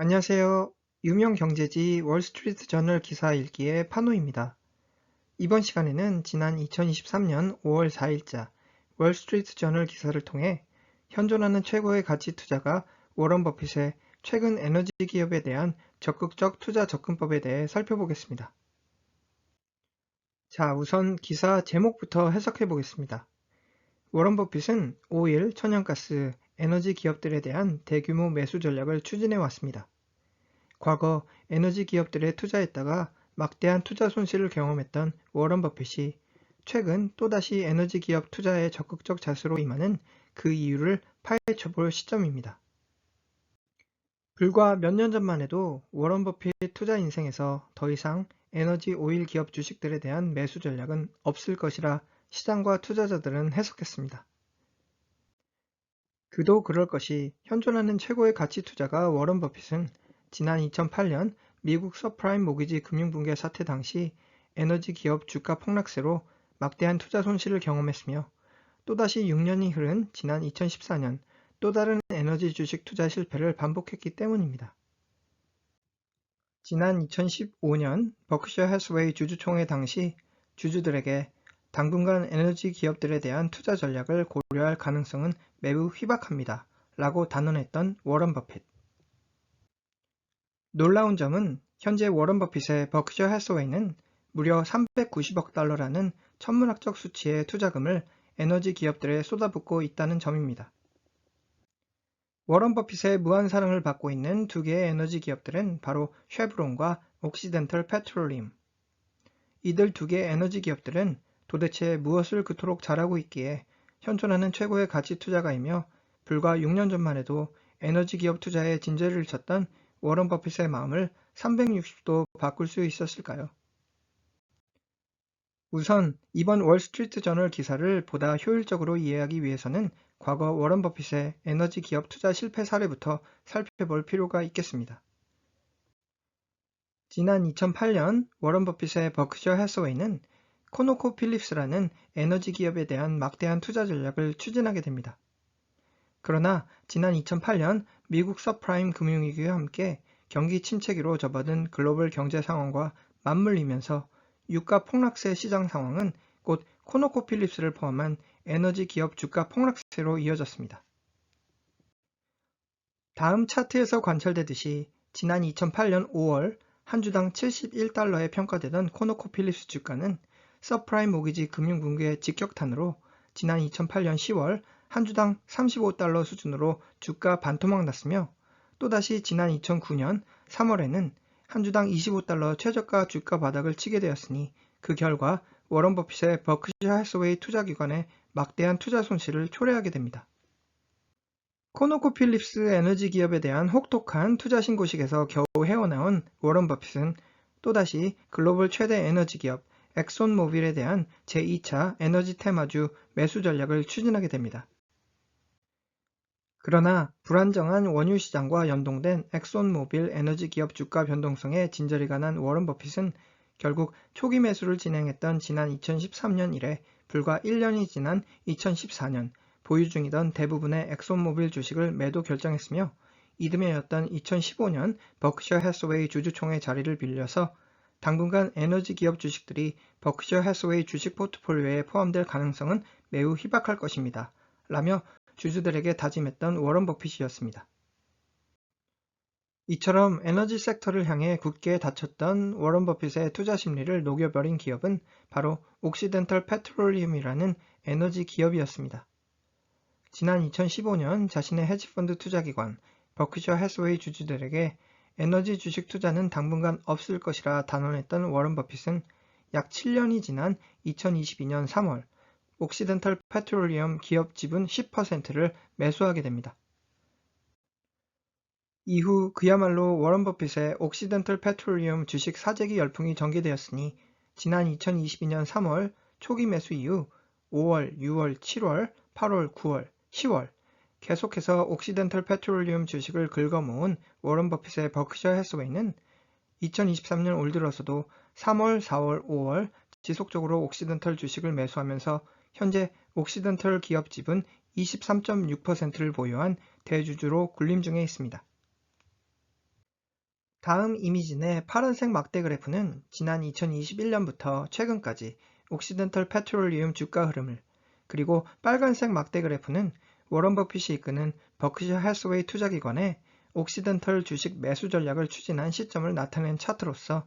안녕하세요. 유명 경제지 월스트리트 저널 기사 읽기의 파노입니다. 이번 시간에는 지난 2023년 5월 4일자 월스트리트 저널 기사를 통해 현존하는 최고의 가치 투자가 워런 버핏의 최근 에너지 기업에 대한 적극적 투자 접근법에 대해 살펴보겠습니다. 자, 우선 기사 제목부터 해석해 보겠습니다. 워런 버핏은 오일, 천연가스, 에너지 기업들에 대한 대규모 매수 전략을 추진해 왔습니다. 과거 에너지 기업들에 투자했다가 막대한 투자 손실을 경험했던 워런 버핏이 최근 또다시 에너지 기업 투자에 적극적 자세로 임하는 그 이유를 파헤쳐볼 시점입니다. 불과 몇 년 전만 해도 워런 버핏 투자 인생에서 더 이상 에너지 오일 기업 주식들에 대한 매수 전략은 없을 것이라 시장과 투자자들은 해석했습니다. 그도 그럴 것이 현존하는 최고의 가치 투자가 워런 버핏은 지난 2008년 미국 서프라임 모기지 금융붕괴 사태 당시 에너지 기업 주가 폭락세로 막대한 투자 손실을 경험했으며 또다시 6년이 흐른 지난 2014년 또 다른 에너지 주식 투자 실패를 반복했기 때문입니다. 지난 2015년 버크셔 해스웨이 주주총회 당시 주주들에게 당분간 에너지 기업들에 대한 투자 전략을 고려할 가능성은 매우 희박합니다. 라고 단언했던 워런 버핏. 놀라운 점은 현재 워런 버핏의 버크셔 해스웨이는 무려 390억 달러라는 천문학적 수치의 투자금을 에너지 기업들에 쏟아붓고 있다는 점입니다. 워런 버핏의 무한 사랑을 받고 있는 두 개의 에너지 기업들은 바로 쉐브론과 옥시덴털 페트롤리움. 이들 두 개의 에너지 기업들은 도대체 무엇을 그토록 잘하고 있기에 현존하는 최고의 가치 투자가이며 불과 6년 전만 해도 에너지 기업 투자에 진저리를 쳤던 워런 버핏의 마음을 360도 바꿀 수 있었을까요? 우선 이번 월스트리트 저널 기사를 보다 효율적으로 이해하기 위해서는 과거 워런 버핏의 에너지 기업 투자 실패 사례부터 살펴볼 필요가 있겠습니다. 지난 2008년 워런 버핏의 버크셔 해서웨이는 코노코필립스라는 에너지 기업에 대한 막대한 투자 전략을 추진하게 됩니다. 그러나 지난 2008년 미국 서프라임 금융위기와 함께 경기 침체기로 접어든 글로벌 경제 상황과 맞물리면서 유가 폭락세 시장 상황은 곧 코노코필립스를 포함한 에너지 기업 주가 폭락세로 이어졌습니다. 다음 차트에서 관찰되듯이 지난 2008년 5월 한 주당 71달러에 평가되던 코노코필립스 주가는 서프라임 모기지 금융붕괴의 직격탄으로 지난 2008년 10월 한 주당 35달러 수준으로 주가 반토막 났으며 또다시 지난 2009년 3월에는 한 주당 25달러 최저가 주가 바닥을 치게 되었으니 그 결과 워런 버핏의 버크셔 해서웨이 투자기관의 막대한 투자 손실을 초래하게 됩니다. 코노코필립스 에너지 기업에 대한 혹독한 투자 신고식에서 겨우 헤어나온 워런 버핏은 또다시 글로벌 최대 에너지 기업 엑손모빌에 대한 제2차 에너지 테마주 매수 전략을 추진하게 됩니다. 그러나 불안정한 원유 시장과 연동된 엑손모빌 에너지 기업 주가 변동성에 진저리가 난 워런 버핏은 결국 초기 매수를 진행했던 지난 2013년 이래 불과 1년이 지난 2014년 보유 중이던 대부분의 엑손모빌 주식을 매도 결정했으며 이듬해였던 2015년 버크셔 해서웨이 주주총회 자리를 빌려서 당분간 에너지 기업 주식들이 버크셔 해서웨이 주식 포트폴리오에 포함될 가능성은 매우 희박할 것입니다. 라며 주주들에게 다짐했던 워런 버핏이었습니다. 이처럼 에너지 섹터를 향해 굳게 닫혔던 워런 버핏의 투자 심리를 녹여버린 기업은 바로 옥시덴털 페트롤리움이라는 에너지 기업이었습니다. 지난 2015년 자신의 헤지펀드 투자기관 버크셔 해스웨이 주주들에게 에너지 주식 투자는 당분간 없을 것이라 단언했던 워런 버핏은 약 7년이 지난 2022년 3월 옥시덴털 페트롤리움 기업 지분 10%를 매수하게 됩니다. 이후 그야말로 워런 버핏의 옥시덴털 페트롤리움 주식 사재기 열풍이 전개되었으니 지난 2022년 3월 초기 매수 이후 5월, 6월, 7월, 8월, 9월, 10월 계속해서 옥시덴털 페트롤리움 주식을 긁어모은 워런 버핏의 버크셔 해스웨이는 2023년 올 들어서도 3월, 4월, 5월 지속적으로 옥시덴털 주식을 매수하면서 현재 옥시덴털 기업 지분 23.6%를 보유한 대주주로 군림 중에 있습니다. 다음 이미지 내 파란색 막대 그래프는 지난 2021년부터 최근까지 옥시덴털 페트롤리움 주가 흐름을, 그리고 빨간색 막대 그래프는 워런 버핏이 이끄는 버크셔 해서웨이 투자기관의 옥시덴털 주식 매수 전략을 추진한 시점을 나타낸 차트로서,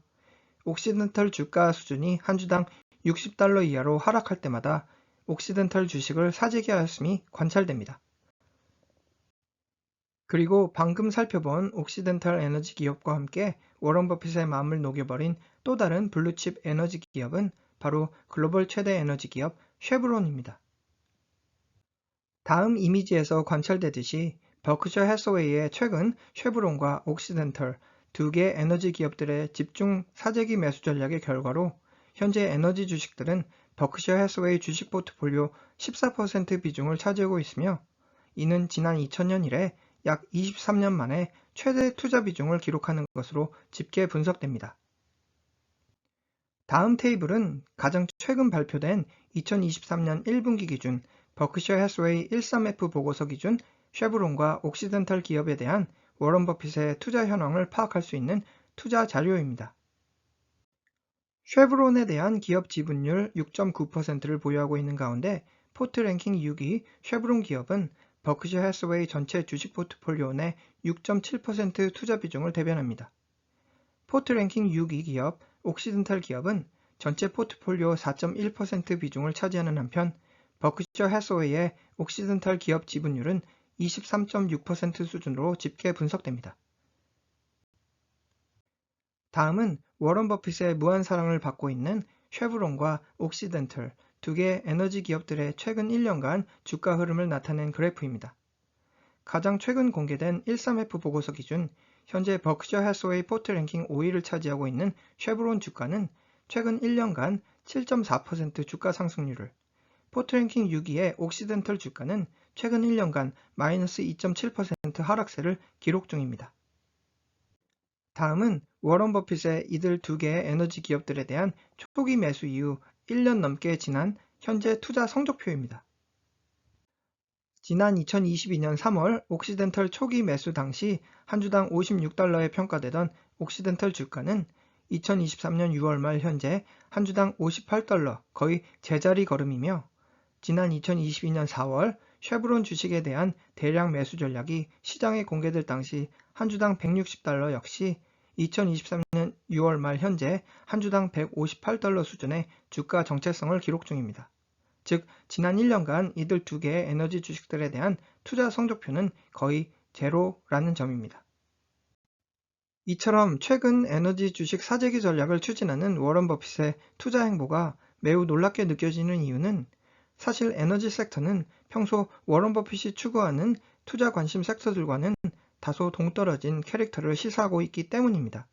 옥시덴털 주가 수준이 한 주당 $60 이하로 하락할 때마다 옥시덴털 주식을 사재기 하였음이 관찰됩니다. 그리고 방금 살펴본 옥시덴탈 에너지 기업과 함께 워런 버핏의 마음을 녹여버린 또 다른 블루칩 에너지 기업은 바로 글로벌 최대 에너지 기업 쉐브론입니다. 다음 이미지에서 관찰되듯이 버크셔 해서웨이의 최근 쉐브론과 옥시덴털 두 개 에너지 기업들의 집중 사재기 매수 전략의 결과로 현재 에너지 주식들은 버크셔 해서웨이 주식 포트폴리오 14% 비중을 차지하고 있으며, 이는 지난 2000년 이래 약 23년 만에 최대 투자 비중을 기록하는 것으로 집계 분석됩니다. 다음 테이블은 가장 최근 발표된 2023년 1분기 기준 버크셔 해서웨이 13F 보고서 기준 쉐브론과 옥시덴탈 기업에 대한 워런 버핏의 투자 현황을 파악할 수 있는 투자 자료입니다. 쉐브론에 대한 기업 지분율 6.9%를 보유하고 있는 가운데 포트 랭킹 6위 쉐브론 기업은 버크셔 해서웨이 전체 주식 포트폴리오 내 6.7% 투자 비중을 대변합니다. 포트 랭킹 6위 기업 옥시덴탈 기업은 전체 포트폴리오 4.1% 비중을 차지하는 한편, 버크셔 해서웨이의 옥시덴탈 기업 지분율은 23.6% 수준으로 집계 분석됩니다. 다음은 워런 버핏의 무한 사랑을 받고 있는 쉐브론과 옥시덴털 두 개의 에너지 기업들의 최근 1년간 주가 흐름을 나타낸 그래프입니다. 가장 최근 공개된 13F 보고서 기준 현재 버크셔 해서웨이 포트 랭킹 5위를 차지하고 있는 쉐브론 주가는 최근 1년간 7.4% 주가 상승률을, 포트 랭킹 6위의 옥시덴털 주가는 최근 1년간 마이너스 2.7% 하락세를 기록 중입니다. 다음은 워런 버핏의 이들 두 개의 에너지 기업들에 대한 초기 매수 이후 1년 넘게 지난 현재 투자 성적표입니다. 지난 2022년 3월 옥시덴털 초기 매수 당시 한 주당 $56에 평가되던 옥시덴털 주가는 2023년 6월 말 현재 한 주당 $58, 거의 제자리 걸음이며, 지난 2022년 4월 쉐브론 주식에 대한 대량 매수 전략이 시장에 공개될 당시 한 주당 $160 역시 2023년 6월 말 현재 한 주당 $158 수준의 주가 정체성을 기록 중입니다. 즉, 지난 1년간 이들 두 개의 에너지 주식들에 대한 투자 성적표는 거의 제로라는 점입니다. 이처럼 최근 에너지 주식 사재기 전략을 추진하는 워런 버핏의 투자 행보가 매우 놀랍게 느껴지는 이유는, 사실 에너지 섹터는 평소 워런 버핏이 추구하는 투자 관심 섹터들과는 다소 동떨어진 캐릭터를 시사하고 있기 때문입니다.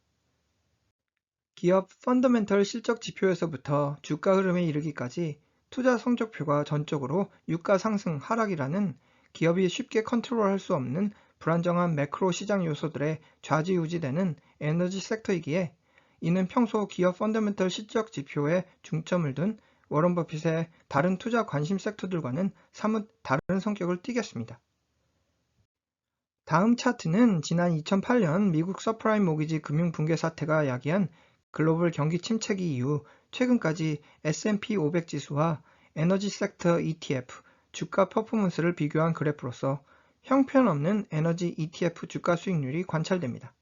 기업 펀더멘털 실적 지표에서부터 주가 흐름에 이르기까지 투자 성적표가 전적으로 유가 상승 하락이라는 기업이 쉽게 컨트롤할 수 없는 불안정한 매크로 시장 요소들에 좌지우지되는 에너지 섹터이기에, 이는 평소 기업 펀더멘털 실적 지표에 중점을 둔 워런 버핏의 다른 투자 관심 섹터들과는 사뭇 다른 성격을 띠겠습니다. 다음 차트는 지난 2008년 미국 서프라임 모기지 금융 붕괴 사태가 야기한 글로벌 경기 침체기 이후 최근까지 S&P 500 지수와 에너지 섹터 ETF 주가 퍼포먼스를 비교한 그래프로서 형편없는 에너지 ETF 주가 수익률이 관찰됩니다.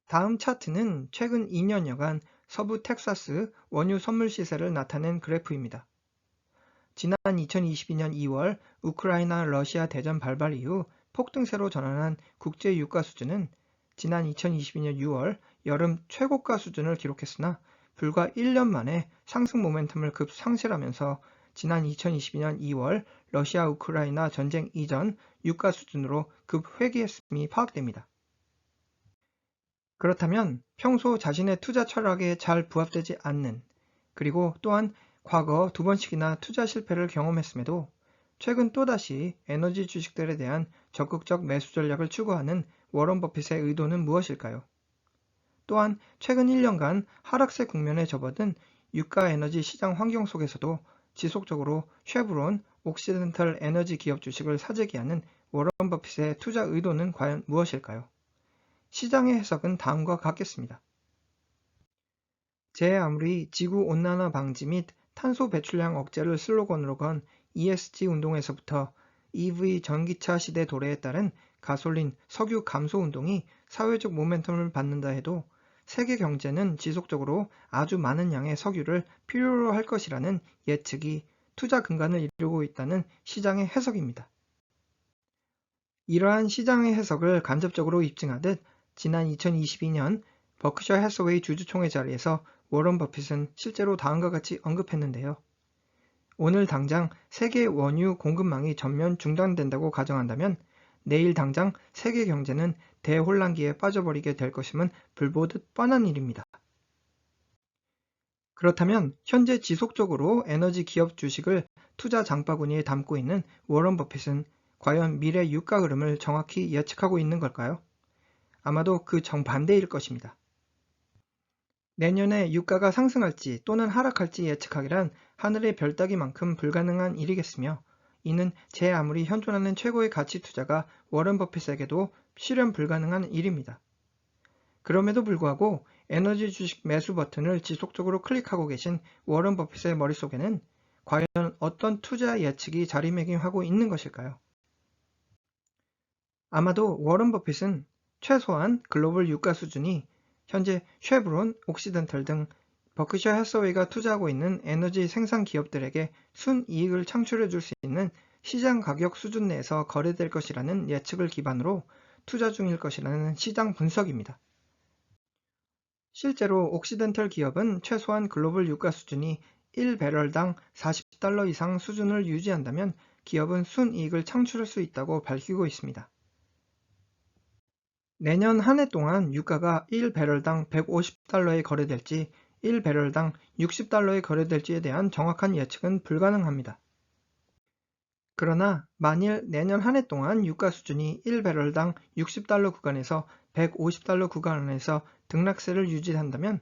다음 차트는 최근 2년여간 서부 텍사스 원유 선물 시세를 나타낸 그래프입니다. 지난 2022년 2월 우크라이나 러시아 대전 발발 이후 폭등세로 전환한 국제 유가 수준은 지난 2022년 6월 여름 최고가 수준을 기록했으나 불과 1년 만에 상승 모멘텀을 급상실하면서 지난 2022년 2월 러시아 우크라이나 전쟁 이전 유가 수준으로 급 회귀했음이 파악됩니다. 그렇다면 평소 자신의 투자 철학에 잘 부합되지 않는, 그리고 또한 과거 2번씩이나 투자 실패를 경험했음에도 최근 또다시 에너지 주식들에 대한 적극적 매수 전략을 추구하는 워런 버핏의 의도는 무엇일까요? 또한 최근 1년간 하락세 국면에 접어든 유가 에너지 시장 환경 속에서도 지속적으로 쉐브론, 옥시덴털 에너지 기업 주식을 사재기하는 워런 버핏의 투자 의도는 과연 무엇일까요? 시장의 해석은 다음과 같겠습니다. 제 아무리 지구온난화 방지 및 탄소 배출량 억제를 슬로건으로 건 ESG 운동에서부터 EV 전기차 시대 도래에 따른 가솔린, 석유 감소 운동이 사회적 모멘텀을 받는다 해도 세계 경제는 지속적으로 아주 많은 양의 석유를 필요로 할 것이라는 예측이 투자 근간을 이루고 있다는 시장의 해석입니다. 이러한 시장의 해석을 간접적으로 입증하듯 지난 2022년 버크셔 해서웨이 주주총회 자리에서 워런 버핏은 실제로 다음과 같이 언급했는데요. 오늘 당장 세계 원유 공급망이 전면 중단된다고 가정한다면 내일 당장 세계 경제는 대혼란기에 빠져버리게 될 것임은 불보듯 뻔한 일입니다. 그렇다면 현재 지속적으로 에너지 기업 주식을 투자 장바구니에 담고 있는 워런 버핏은 과연 미래 유가 흐름을 정확히 예측하고 있는 걸까요? 아마도 그 정반대일 것입니다. 내년에 유가가 상승할지 또는 하락할지 예측하기란 하늘의 별 따기만큼 불가능한 일이겠으며 이는 제 아무리 현존하는 최고의 가치 투자가 워런 버핏에게도 실현 불가능한 일입니다. 그럼에도 불구하고 에너지 주식 매수 버튼을 지속적으로 클릭하고 계신 워런 버핏의 머릿속에는 과연 어떤 투자 예측이 자리매김하고 있는 것일까요? 아마도 워런 버핏은 최소한 글로벌 유가 수준이 현재 쉐브론, 옥시덴탈 등 버크셔 해서웨이가 투자하고 있는 에너지 생산 기업들에게 순이익을 창출해 줄 수 있는 시장 가격 수준 내에서 거래될 것이라는 예측을 기반으로 투자 중일 것이라는 시장 분석입니다. 실제로 옥시덴탈 기업은 최소한 글로벌 유가 수준이 1배럴당 40달러 이상 수준을 유지한다면 기업은 순이익을 창출할 수 있다고 밝히고 있습니다. 내년 한 해 동안 유가가 1배럴당 150달러에 거래될지 1배럴당 60달러에 거래될지에 대한 정확한 예측은 불가능합니다. 그러나 만일 내년 한 해 동안 유가 수준이 1배럴당 60달러 구간에서 150달러 구간 안에서 등락세를 유지한다면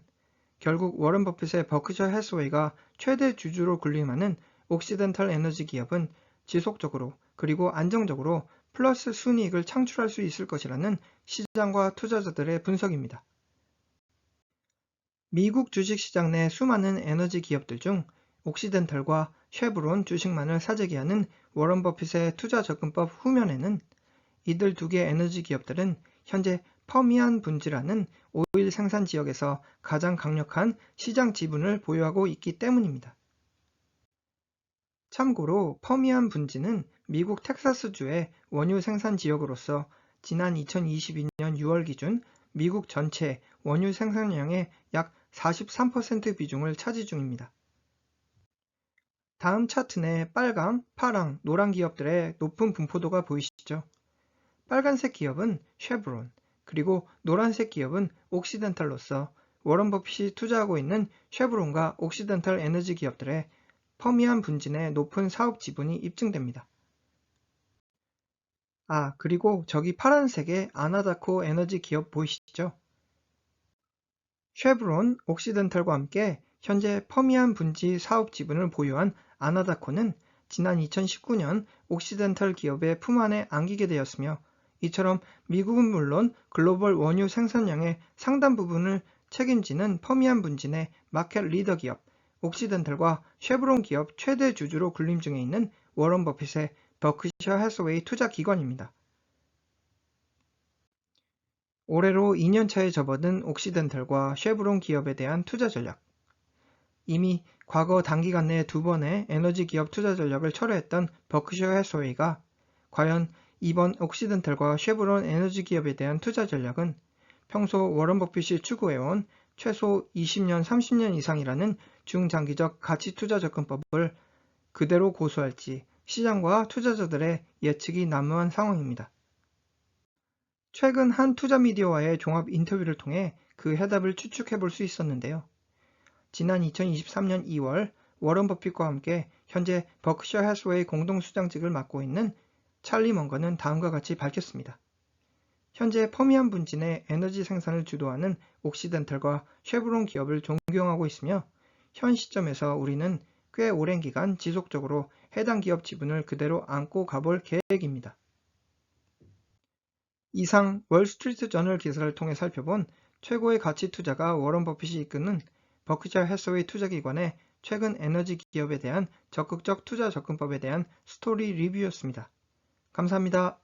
결국 워런 버핏의 버크셔 해서웨이가 최대 주주로 군림하는 옥시덴탈 에너지 기업은 지속적으로 그리고 안정적으로 플러스 순이익을 창출할 수 있을 것이라는 시장과 투자자들의 분석입니다. 미국 주식시장 내 수많은 에너지 기업들 중 옥시덴탈과 쉐브론 주식만을 사재기 하는 워런 버핏의 투자 접근법 후면에는 이들 두 개 에너지 기업들은 현재 퍼미안 분지라는 오일 생산 지역에서 가장 강력한 시장 지분을 보유하고 있기 때문입니다. 참고로 퍼미안 분지는 미국 텍사스주의 원유 생산 지역으로서 지난 2022년 6월 기준 미국 전체 원유 생산량의 약 43% 비중을 차지 중입니다. 다음 차트 내 빨강, 파랑, 노란 기업들의 높은 분포도가 보이시죠? 빨간색 기업은 쉐브론, 그리고 노란색 기업은 옥시덴탈로서 워런 버핏이 투자하고 있는 쉐브론과 옥시덴탈 에너지 기업들의 퍼미안 분진의 높은 사업 지분이 입증됩니다. 그리고 저기 파란색의 아나다코 에너지 기업 보이시죠? 쉐브론, 옥시덴탈과 함께 현재 퍼미안 분지 사업 지분을 보유한 아나다코는 지난 2019년 옥시덴탈 기업의 품 안에 안기게 되었으며 이처럼 미국은 물론 글로벌 원유 생산량의 상당 부분을 책임지는 퍼미안 분진의 마켓 리더 기업 옥시덴탈과 쉐브론 기업 최대 주주로 군림 중에 있는 워런 버핏의 버크셔 해서웨이 투자 기관입니다. 올해로 2년차에 접어든 옥시덴탈과 쉐브론 기업에 대한 투자 전략. 이미 과거 단기간 내에 2번의 에너지 기업 투자 전략을 철회했던 버크셔 해서웨이가 과연 이번 옥시덴탈과 쉐브론 에너지 기업에 대한 투자 전략은 평소 워런 버핏이 추구해온 최소 20년, 30년 이상이라는 중장기적 가치 투자 접근법을 그대로 고수할지 시장과 투자자들의 예측이 난무한 상황입니다. 최근 한 투자 미디어와의 종합 인터뷰를 통해 그 해답을 추측해 볼 수 있었는데요. 지난 2023년 2월 워런 버핏과 함께 현재 버크셔 해서웨이 공동 수장직을 맡고 있는 찰리 먼거는 다음과 같이 밝혔습니다. 현재 퍼미안 분진의 에너지 생산을 주도하는 옥시덴탈과 쉐브론 기업을 존경하고 있으며 현 시점에서 우리는 꽤 오랜 기간 지속적으로 해당 기업 지분을 그대로 안고 가볼 계획입니다. 이상 월스트리트 저널 기사를 통해 살펴본 최고의 가치 투자가 워런 버핏이 이끄는 버크셔 해서웨이 투자기관의 최근 에너지 기업에 대한 적극적 투자 접근법에 대한 스토리 리뷰였습니다. 감사합니다.